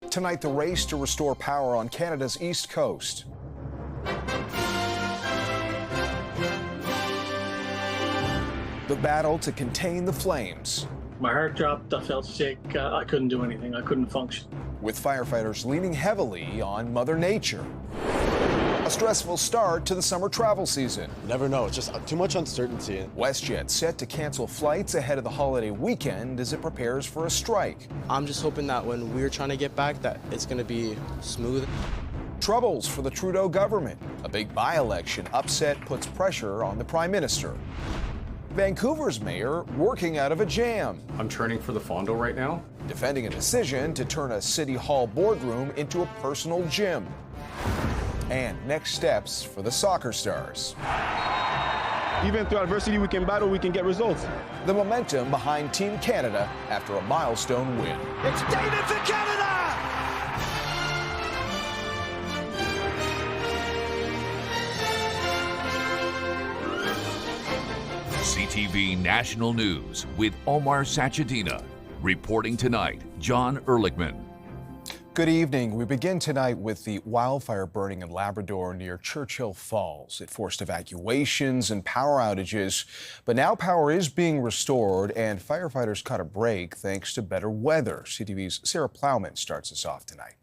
Tonight, the race to restore power on Canada's east coast. The battle to contain the flames. My heart dropped, I felt sick, I couldn't do anything, I couldn't function. With firefighters leaning heavily on Mother Nature. A stressful start to the summer travel season. Never know, it's just too much uncertainty. WestJet set to cancel flights ahead of the holiday weekend as it prepares for a strike. I'm just hoping that when we're trying to get back that it's going to be smooth. Troubles for the Trudeau government. A big by-election upset puts pressure on the Prime Minister. Vancouver's mayor working out of a jam. I'm training for the Fondo right now. Defending a decision to turn a City Hall boardroom into a personal gym. And next steps for the soccer stars. Even through adversity, we can battle, we can get results. The momentum behind Team Canada after a milestone win. It's David for Canada! CTV National News with Omar Sachedina. Reporting tonight, John Ehrlichman. Good evening. We begin tonight with the wildfire burning in Labrador near Churchill Falls. It forced evacuations and power outages, but now power is being restored and firefighters caught a break thanks to better weather. CTV's Sarah Plowman starts us off tonight.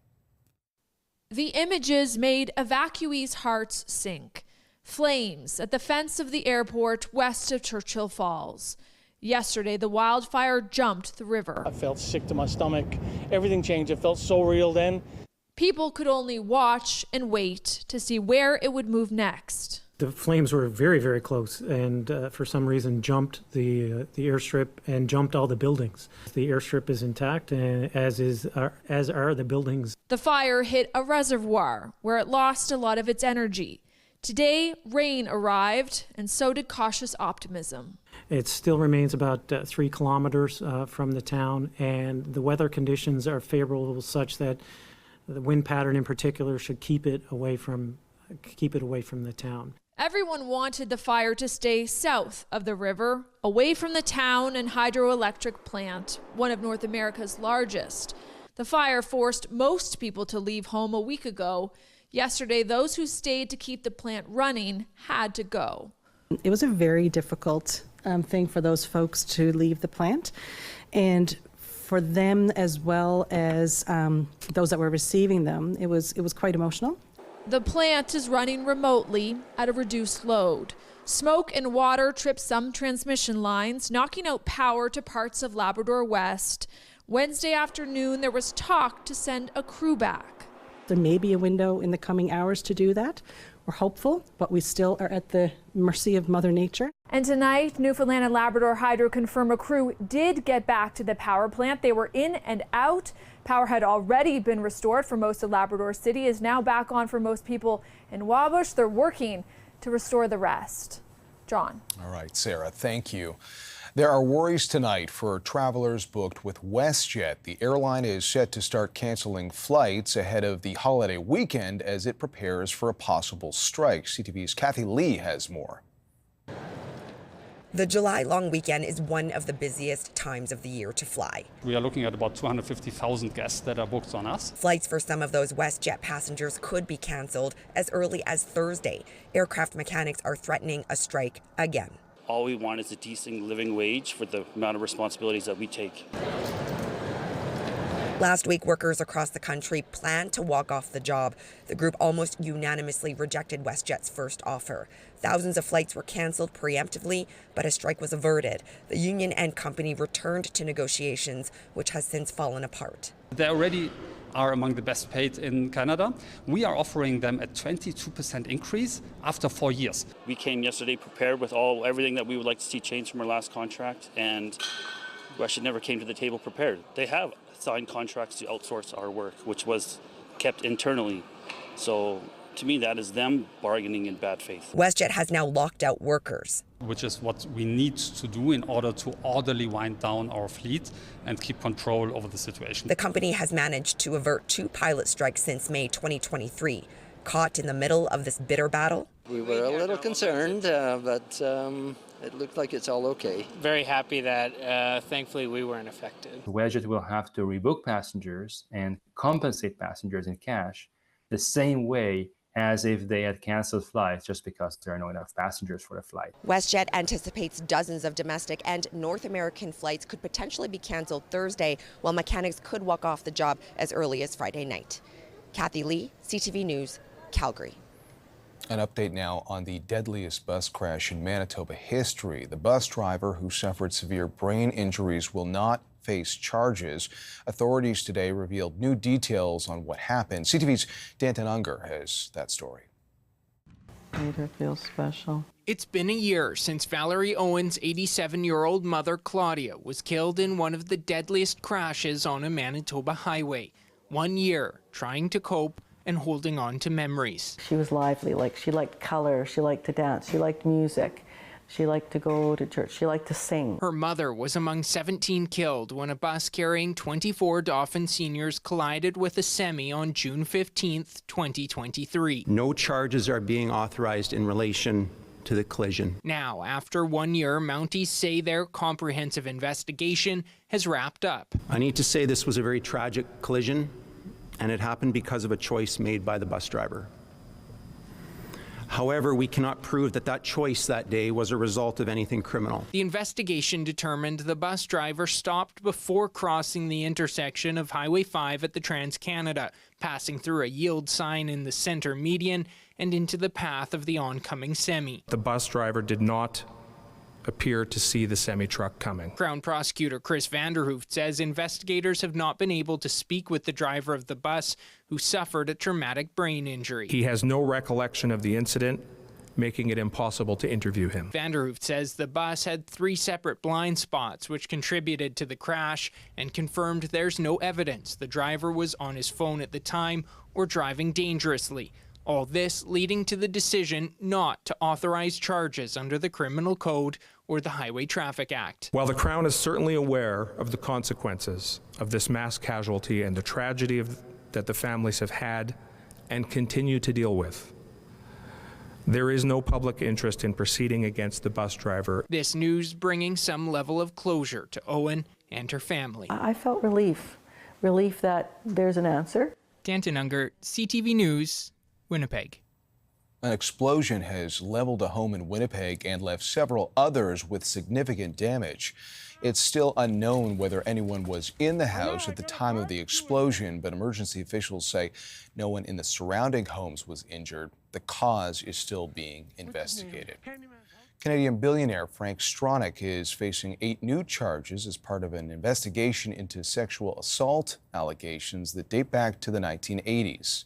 The images made evacuees' hearts sink. Flames at the fence of the airport west of Churchill Falls. Yesterday, the wildfire jumped the river. I felt sick to my stomach, everything changed, it felt so real then. People could only watch and wait to see where it would move next. The flames were very, very close and for some reason jumped the airstrip and jumped all the buildings. The airstrip is intact, as are the buildings. The fire hit a reservoir where it lost a lot of its energy. Today, rain arrived, and so did cautious optimism. It still remains about 3 kilometers from the town, and the weather conditions are favorable such that the wind pattern in particular should keep it away from the town. Everyone wanted the fire to stay south of the river, away from the town and hydroelectric plant, one of North America's largest. The fire forced most people to leave home a week ago. Yesterday, those who stayed to keep the plant running had to go. It was a very difficult thing for those folks to leave the plant, and for them as well as those that were receiving them, it was quite emotional. The plant is running remotely at a reduced load. Smoke and water tripped some transmission lines, knocking out power to parts of Labrador West. Wednesday afternoon, there was talk to send a crew back. There may be a window in the coming hours to do that. We're hopeful, but we still are at the mercy of Mother Nature. And tonight, Newfoundland and Labrador Hydro confirm a crew did get back to the power plant. They were in and out. Power had already been restored for most of Labrador City, is now back on for most people in Wabush. They're working to restore the rest. John. All right, Sarah, thank you. There are worries tonight for travelers booked with WestJet. The airline is set to start canceling flights ahead of the holiday weekend as it prepares for a possible strike. CTV's Kathy Lee has more. The July long weekend is one of the busiest times of the year to fly. We are looking at about 250,000 guests that are booked on us. Flights for some of those WestJet passengers could be canceled as early as Thursday. Aircraft mechanics are threatening a strike again. All we want is a decent living wage for the amount of responsibilities that we take. Last week, workers across the country planned to walk off the job. The group almost unanimously rejected WestJet's first offer. Thousands of flights were canceled preemptively, but a strike was averted. The union and company returned to negotiations, which has since fallen apart. They already are among the best paid in Canada. We are offering them a 22% increase after 4 years. We came yesterday prepared with everything that we would like to see change from our last contract, and WestJet never came to the table prepared. They have signed contracts to outsource our work, which was kept internally. So to me, that is them bargaining in bad faith. WestJet has now locked out workers, which is what we need to do in order to orderly wind down our fleet and keep control over the situation. The company has managed to avert 2 pilot strikes since May 2023. Caught in the middle of this bitter battle, we were a little concerned, but It looks like it's all okay. Very happy that thankfully we weren't affected. WestJet will have to rebook passengers and compensate passengers in cash the same way as if they had canceled flights just because there are not enough passengers for the flight. WestJet anticipates dozens of domestic and North American flights could potentially be canceled Thursday, while mechanics could walk off the job as early as Friday night. Kathy Lee, CTV News, Calgary. An update now on the deadliest bus crash in Manitoba history. The bus driver who suffered severe brain injuries will not face charges. Authorities today revealed new details on what happened. CTV's Danton Unger has that story. Made her feel special. It's been a year since Valerie Owen's 87-year-old mother, Claudia, was killed in one of the deadliest crashes on a Manitoba highway. 1 year trying to cope and holding on to memories. She was lively, she liked color, she liked to dance, she liked music, she liked to go to church, she liked to sing. Her mother was among 17 killed when a bus carrying 24 Dauphin seniors collided with a semi on June 15th, 2023. No charges are being authorized in relation to the collision. Now, after 1 year, Mounties say their comprehensive investigation has wrapped up. I need to say this was a very tragic collision, and it happened because of a choice made by the bus driver. However, we cannot prove that that choice that day was a result of anything criminal. The investigation determined the bus driver stopped before crossing the intersection of Highway 5 at the Trans-Canada, passing through a yield sign in the center median and into the path of the oncoming semi. The bus driver did not appear to see the semi-truck coming. Crown Prosecutor Chris Vanderhooft says investigators have not been able to speak with the driver of the bus who suffered a traumatic brain injury. He has no recollection of the incident, making it impossible to interview him. Vanderhooft says the bus had 3 separate blind spots which contributed to the crash and confirmed there's no evidence the driver was on his phone at the time or driving dangerously. All this leading to the decision not to authorize charges under the Criminal Code or the Highway Traffic Act. While the Crown is certainly aware of the consequences of this mass casualty and the tragedy that the families have had and continue to deal with, there is no public interest in proceeding against the bus driver. This news bringing some level of closure to Owen and her family. I felt relief that there's an answer. Danton Unger, CTV News, Winnipeg. An explosion has leveled a home in Winnipeg and left several others with significant damage. It's still unknown whether anyone was in the house at the time of the explosion, but emergency officials say no one in the surrounding homes was injured. The cause is still being investigated. Canadian billionaire Frank Stronach is facing 8 new charges as part of an investigation into sexual assault allegations that date back to the 1980s.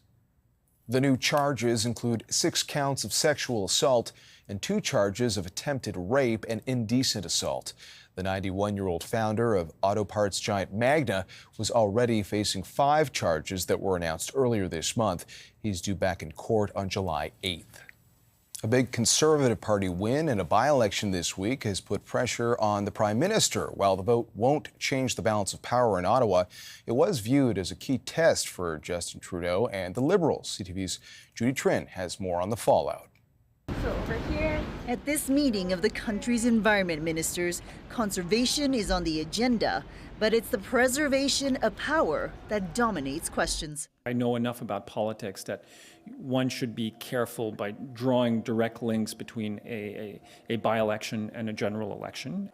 The new charges include 6 counts of sexual assault and 2 charges of attempted rape and indecent assault. The 91-year-old founder of auto parts giant Magna was already facing 5 charges that were announced earlier this month. He's due back in court on July 8th. A big Conservative Party win in a by-election this week has put pressure on the Prime Minister. While the vote won't change the balance of power in Ottawa, it was viewed as a key test for Justin Trudeau and the Liberals. CTV's Judy Trin has more on the fallout. So over here. At this meeting of the country's environment ministers, conservation is on the agenda, but it's the preservation of power that dominates questions. I know enough about politics that one should be careful by drawing direct links between a by-election and a general election.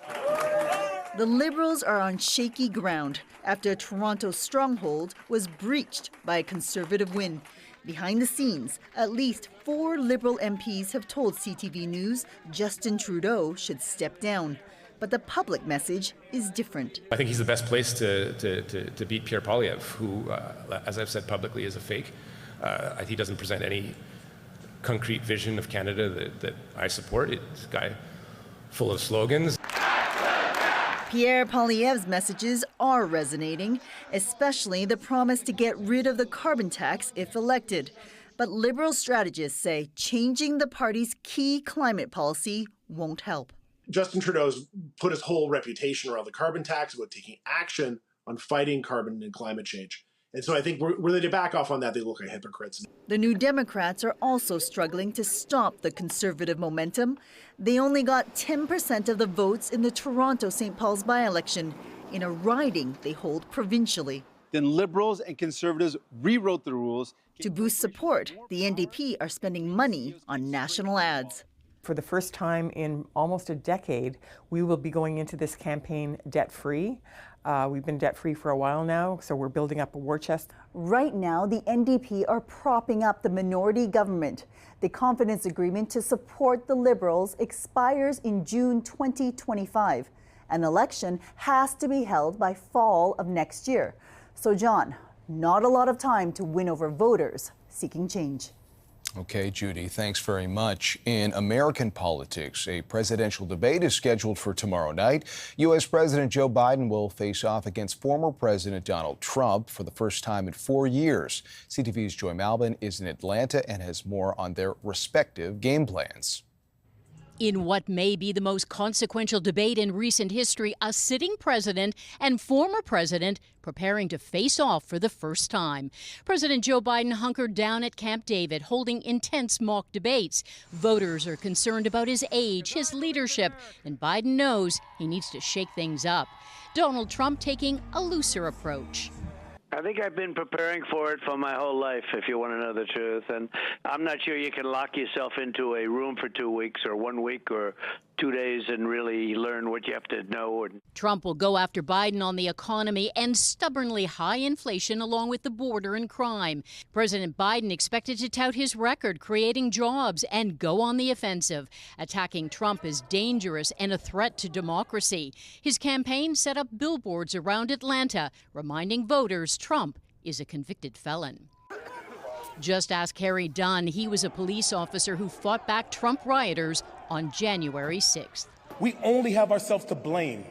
The Liberals are on shaky ground after a Toronto stronghold was breached by a Conservative win. Behind the scenes, at least 4 Liberal MPs have told CTV News Justin Trudeau should step down. But the public message is different. I think he's the best place to beat Pierre Poilievre, who, as I've said publicly, is a fake. He doesn't present any concrete vision of Canada that I support. It's a guy full of slogans. Pierre Poilievre's messages are resonating, especially the promise to get rid of the carbon tax if elected. But Liberal strategists say changing the party's key climate policy won't help. Justin Trudeau's put his whole reputation around the carbon tax, about taking action on fighting carbon and climate change. And so I think were they to back off on that, they look like hypocrites. The New Democrats are also struggling to stop the Conservative momentum. They only got 10% of the votes in the Toronto-St. Paul's by-election, in a riding they hold provincially. Then Liberals and Conservatives rewrote the rules. To boost support, the NDP are spending money on national ads. For the first time in almost a decade, we will be going into this campaign debt-free. We've been debt-free for a while now, so we're building up a war chest. Right now, the NDP are propping up the minority government. The confidence agreement to support the Liberals expires in June 2025. An election has to be held by fall of next year. So, John, not a lot of time to win over voters seeking change. Okay, Judy, thanks very much. In American politics, a presidential debate is scheduled for tomorrow night. U.S. President Joe Biden will face off against former President Donald Trump for the first time in 4 years. CTV's Joy Malbin is in Atlanta and has more on their respective game plans. In what may be the most consequential debate in recent history, a sitting president and former president preparing to face off for the first time. President Joe Biden hunkered down at Camp David, holding intense mock debates. Voters are concerned about his age, his leadership, and Biden knows he needs to shake things up. Donald Trump taking a looser approach. I think I've been preparing for it for my whole life, if you want to know the truth. And I'm not sure you can lock yourself into a room for 2 weeks or 1 week or 2 days and really learn what you have to know. Trump will go after Biden on the economy and stubbornly high inflation along with the border and crime. President Biden expected to tout his record creating jobs and go on the offensive. Attacking Trump is dangerous and a threat to democracy. His campaign set up billboards around Atlanta, reminding voters Trump is a convicted felon. Just ask Harry Dunn. He was a police officer who fought back Trump rioters on January 6th. We only have ourselves to blame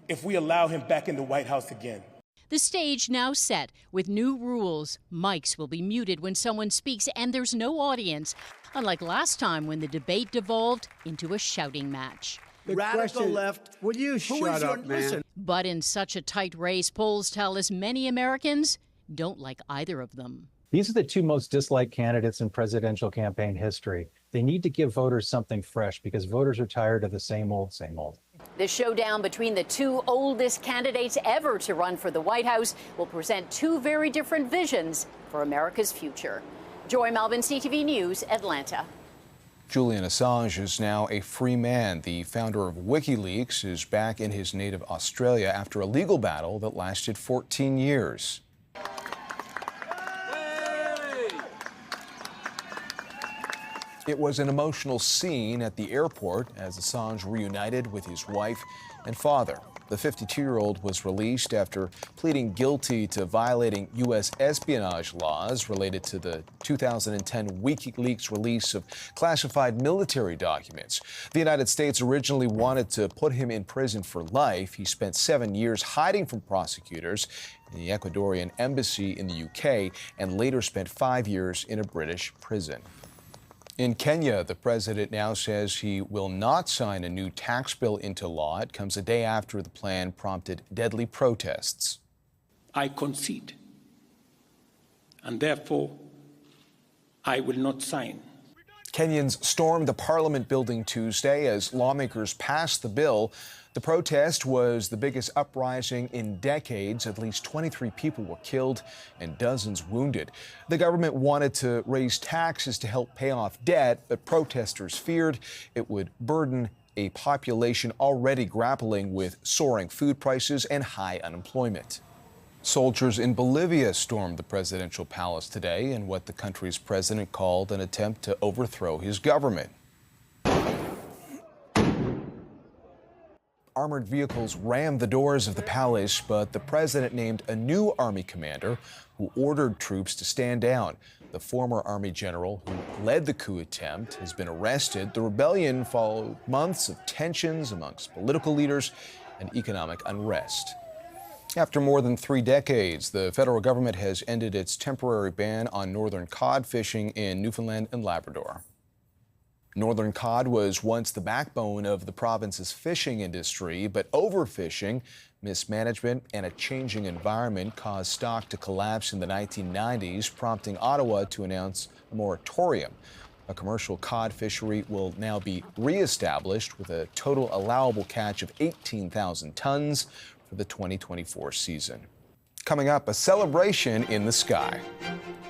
if we allow him back in the White House again. The stage now set with new rules. Mics will be muted when someone speaks and there's no audience, unlike last time when the debate devolved into a shouting match. The radical left, will you shut up, man? But in such a tight race, polls tell us many Americans don't like either of them. These are the two most disliked candidates in presidential campaign history. They need to give voters something fresh because voters are tired of the same old, same old. The showdown between the two oldest candidates ever to run for the White House will present two very different visions for America's future. Joy Malbin, CTV News, Atlanta. Julian Assange is now a free man. The founder of WikiLeaks is back in his native Australia after a legal battle that lasted 14 years. It was an emotional scene at the airport as Assange reunited with his wife and father. The 52-year-old was released after pleading guilty to violating U.S. espionage laws related to the 2010 WikiLeaks release of classified military documents. The United States originally wanted to put him in prison for life. He spent 7 years hiding from prosecutors in the Ecuadorian embassy in the UK and later spent 5 years in a British prison. In Kenya, the president now says he will not sign a new tax bill into law. It comes a day after the plan prompted deadly protests. I concede, and therefore I will not sign. Kenyans stormed the parliament building Tuesday as lawmakers passed the bill. The protest was the biggest uprising in decades. At least 23 people were killed and dozens wounded. The government wanted to raise taxes to help pay off debt, but protesters feared it would burden a population already grappling with soaring food prices and high unemployment. Soldiers in Bolivia stormed the presidential palace today in what the country's president called an attempt to overthrow his government. Armored vehicles rammed the doors of the palace, but the president named a new army commander who ordered troops to stand down. The former army general who led the coup attempt has been arrested. The rebellion followed months of tensions amongst political leaders and economic unrest. After more than 3 decades, the federal government has ended its temporary ban on northern cod fishing in Newfoundland and Labrador. Northern cod was once the backbone of the province's fishing industry, but overfishing, mismanagement, and a changing environment caused stock to collapse in the 1990s, prompting Ottawa to announce a moratorium. A commercial cod fishery will now be reestablished with a total allowable catch of 18,000 tons for the 2024 season. Coming up, a celebration in the sky.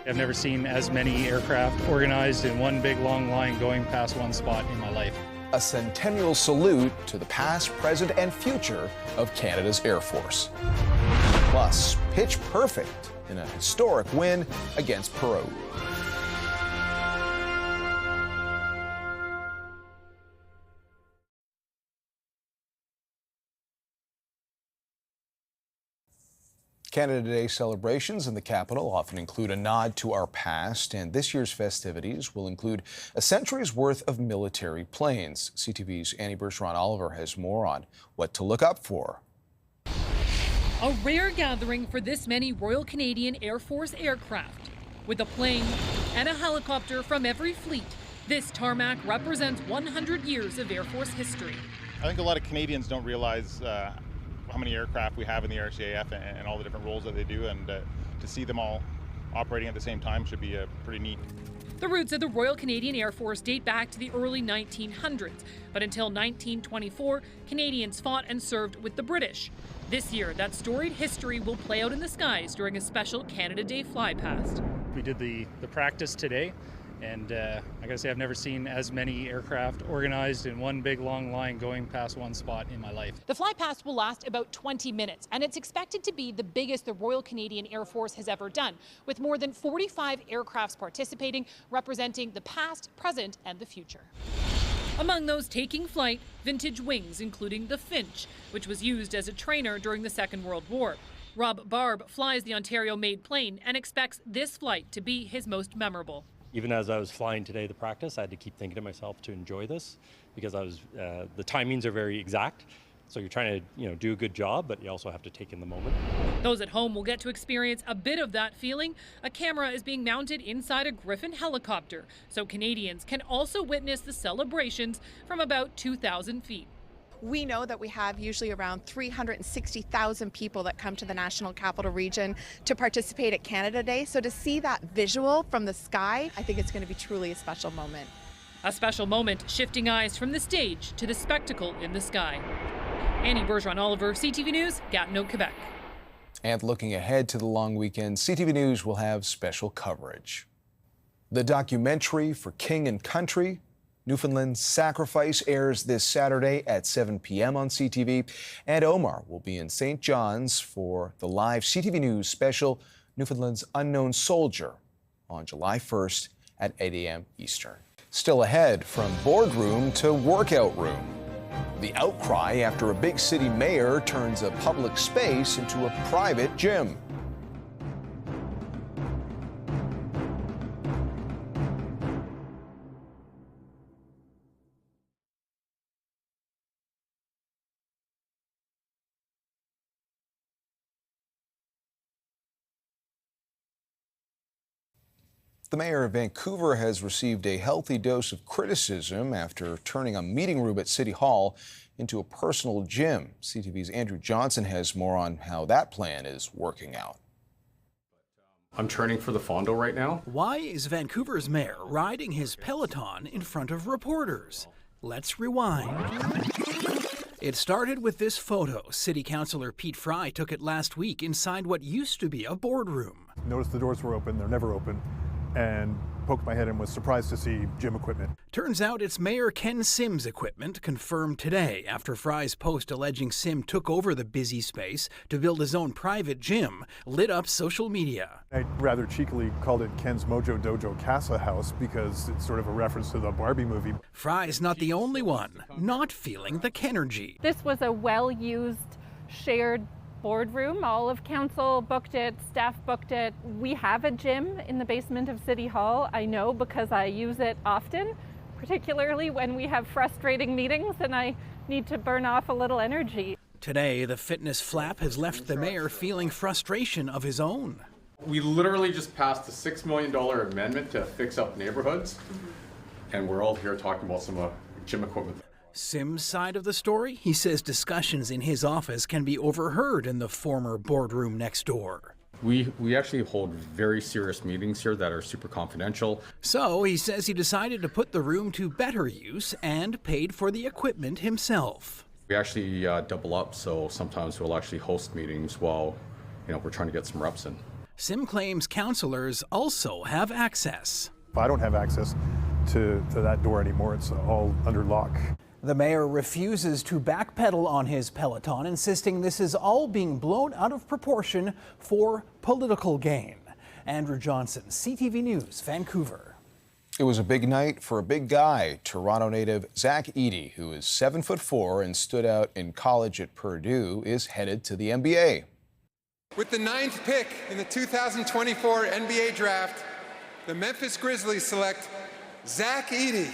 I've never seen as many aircraft organized in one big long line going past one spot in my life. A centennial salute to the past, present, and future of Canada's Air Force. Plus, pitch perfect in a historic win against Peru. Canada Day celebrations in the capital often include a nod to our past, and this year's festivities will include a century's worth of military planes. CTV's Annie Bergeron-Oliver has more on what to look up for. A rare gathering for this many Royal Canadian Air Force aircraft. With a plane and a helicopter from every fleet, this tarmac represents 100 years of Air Force history. I think a lot of Canadians don't realize how many aircraft we have in the RCAF and all the different roles that they do, and to see them all operating at the same time should be pretty neat. The roots of the Royal Canadian Air Force date back to the early 1900s, but until 1924, Canadians fought and served with the British. This year, that storied history will play out in the skies during a special Canada Day flypast. We did the practice today, and I gotta say I've never seen as many aircraft organized in one big long line going past one spot in my life. The flypast will last about 20 minutes, and it's expected to be the biggest the Royal Canadian Air Force has ever done, with more than 45 aircrafts participating, representing the past, present, and the future. Among those taking flight, vintage wings, including the Finch, which was used as a trainer during the Second World War. Rob Barb flies the Ontario-made plane and expects this flight to be his most memorable. Even as I was flying today, the practice, I had to keep thinking to myself to enjoy this, because the timings are very exact. So you're trying to, do a good job, but you also have to take in the moment. Those at home will get to experience a bit of that feeling. A camera is being mounted inside a Griffin helicopter, so Canadians can also witness the celebrations from about 2,000 feet. We know that we have usually around 360,000 people that come to the National Capital Region to participate at Canada Day. So to see that visual from the sky, I think it's going to be truly a special moment. A special moment shifting eyes from the stage to the spectacle in the sky. Annie Bergeron-Oliver, CTV News, Gatineau, Quebec. And looking ahead to the long weekend, CTV News will have special coverage. The documentary For King and Country, Newfoundland's Sacrifice, airs this Saturday at 7 p.m. on CTV, and Omar will be in St. John's for the live CTV News special, Newfoundland's Unknown Soldier, on July 1st at 8 a.m. Eastern. Still ahead, from boardroom to workout room. The outcry after a big city mayor turns a public space into a private gym. The mayor of Vancouver has received a healthy dose of criticism after turning a meeting room at City Hall into a personal gym. CTV's Andrew Johnson has more on how that plan is working out. I'm training for the Fondo right now. Why is Vancouver's mayor riding his Peloton in front of reporters? Let's rewind. It started with this photo. City Councillor Pete Fry took it last week inside what used to be a boardroom. Noticed the doors were open, they're never open, and poked my head and was surprised to see gym equipment. Turns out it's Mayor Ken Sim's equipment, confirmed today after Fry's post alleging Sim took over the busy space to build his own private gym, lit up social media. I rather cheekily called it Ken's Mojo Dojo Casa House because it's sort of a reference to the Barbie movie. Fry's not the only one not feeling the Kenergy. This was a well-used, shared boardroom. All of council booked it, staff booked it. We have a gym in the basement of City Hall. I know because I use it often, particularly when we have frustrating meetings and I need to burn off a little energy. Today, the fitness flap has left the mayor feeling frustration of his own. We literally just passed a $6 million amendment to fix up neighborhoods. and we're all here talking about some gym equipment. Sim's side of the story? He says discussions in his office can be overheard in the former boardroom next door. We actually hold very serious meetings here that are super confidential. So he says he decided to put the room to better use and paid for the equipment himself. We actually double up, so sometimes we'll actually host meetings while we're trying to get some reps in. Sim claims counselors also have access. I don't have access to that door anymore. It's all under lock. The mayor refuses to backpedal on his Peloton, insisting this is all being blown out of proportion for political gain. Andrew Johnson, CTV News, Vancouver. It was a big night for a big guy. Toronto native Zach Edey, who is 7'4" and stood out in college at Purdue, is headed to the NBA. With the 9th pick in the 2024 NBA draft, the Memphis Grizzlies select Zach Edey.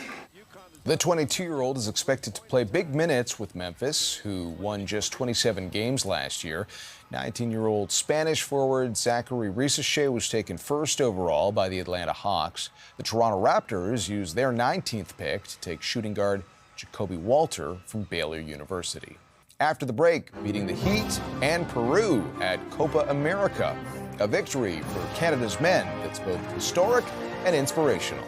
The 22-year-old is expected to play big minutes with Memphis, who won just 27 games last year. 19-year-old Spanish forward Zachary Risache was taken first overall by the Atlanta Hawks. The Toronto Raptors used their 19th pick to take shooting guard Jacoby Walter from Baylor University. After the break, beating the Heat and Peru at Copa America. A victory for Canada's men that's both historic and inspirational.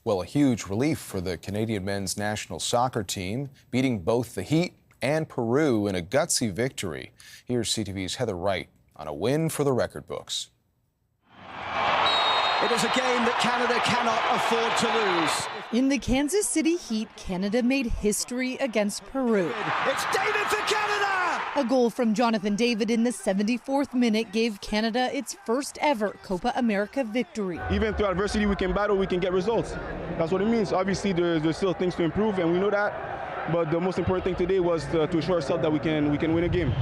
Well, a huge relief for the Canadian men's national soccer team, beating both the Heat and Peru in a gutsy victory. Here's CTV's Heather Wright on a win for the record books. It is a game that Canada cannot afford to lose. In the Kansas City Heat, Canada made history against Peru. It's David for Canada! A goal from Jonathan David in the 74th minute gave Canada its first ever Copa America victory. Even through adversity, we can battle, we can get results. That's what it means. Obviously, there's still things to improve, and we know that. But the most important thing today was to assure ourselves that we can win a game.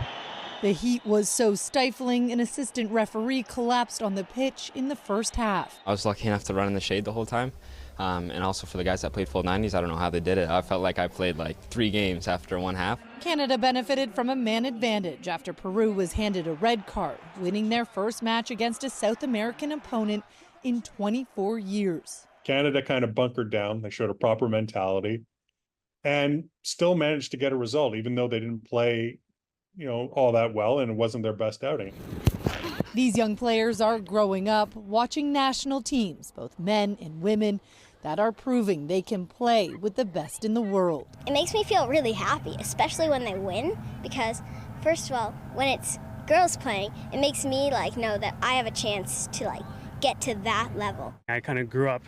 The heat was so stifling, an assistant referee collapsed on the pitch in the first half. I was lucky enough to run in the shade the whole time. And also for the guys that played full 90s, I don't know how they did it. I felt like I played like 3 games after one half. Canada benefited from a man advantage after Peru was handed a red card, winning their first match against a South American opponent in 24 years. Canada kind of bunkered down. They showed a proper mentality and still managed to get a result, even though they didn't play, all that well, and it wasn't their best outing. These young players are growing up, watching national teams, both men and women, that are proving they can play with the best in the world. It makes me feel really happy, especially when they win, because first of all, when it's girls playing, it makes me know that I have a chance to get to that level. I kind of grew up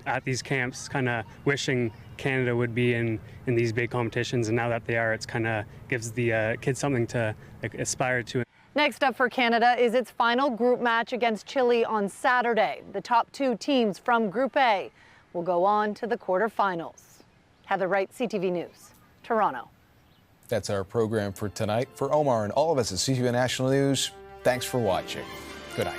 at these camps kind of wishing Canada would be in these big competitions, and now that they are, it's kind of gives the kids something to aspire to. Next up for Canada is its final group match against Chile on Saturday. The top 2 teams from Group A will go on to the quarterfinals. Heather Wright, CTV News, Toronto. That's our program for tonight. For Omar and all of us at CTV National News, thanks for watching. Good night.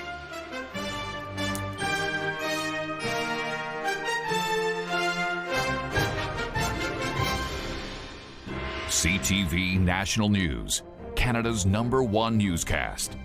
CTV National News, Canada's #1 newscast.